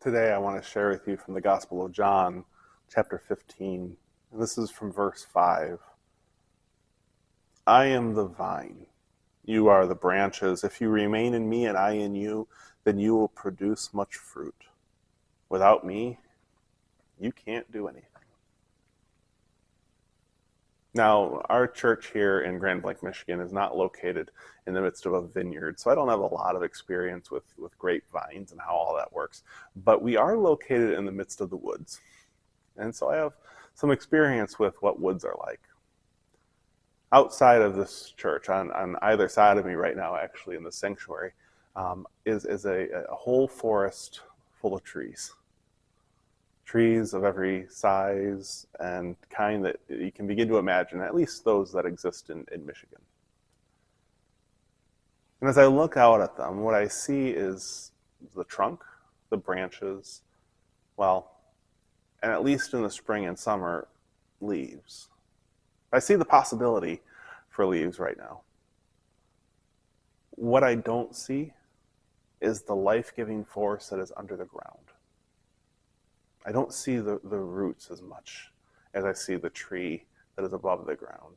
Today I want to share with you from the Gospel of John, chapter 15. And this is from verse 5. I am the vine. You are the branches. If you remain in me and I in you, then you will produce much fruit. Without me, you can't do anything. Now, our church here in Grand Blanc, Michigan is not located in the midst of a vineyard, so I don't have a lot of experience with grapevines and how all that works. But we are located in the midst of the woods. And so I have some experience with what woods are like. Outside of this church, on either side of me right now, actually in the sanctuary, is a whole forest full of trees. Trees of every size and kind that you can begin to imagine, at least those that exist in Michigan. And as I look out at them, what I see is the trunk, the branches, well, and at least in the spring and summer, leaves. I see the possibility for leaves right now. What I don't see is the life-giving force that is under the ground. I don't see the roots as much as I see the tree that is above the ground.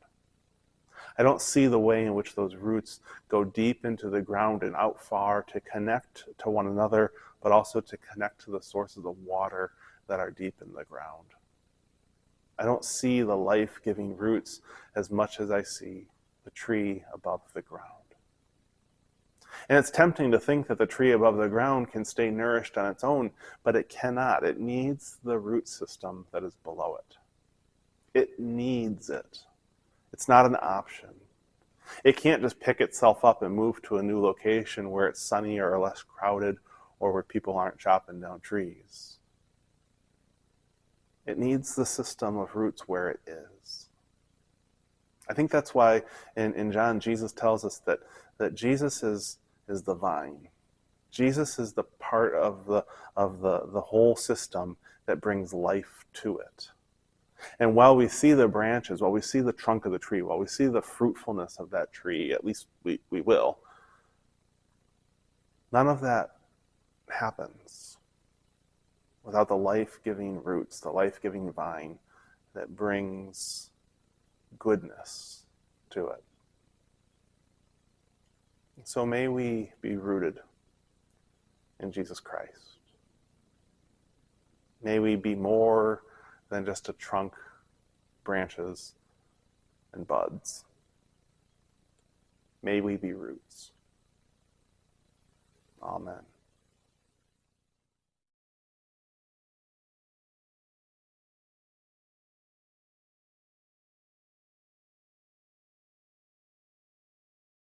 I don't see the way in which those roots go deep into the ground and out far to connect to one another, but also to connect to the sources of water that are deep in the ground. I don't see the life-giving roots as much as I see the tree above the ground. And it's tempting to think that the tree above the ground can stay nourished on its own, but it cannot. It needs the root system that is below it. It needs it. It's not an option. It can't just pick itself up and move to a new location where it's sunnier or less crowded or where people aren't chopping down trees. It needs the system of roots where it is. I think that's why in John, Jesus tells us that Jesus is the vine. Jesus is the part of the whole system that brings life to it. And while we see the branches, while we see the trunk of the tree, while we see the fruitfulness of that tree, at least we will, none of that happens without the life-giving roots, the life-giving vine that brings goodness to it. So may we be rooted in Jesus Christ. May we be more than just a trunk, branches, and buds. May we be roots. Amen.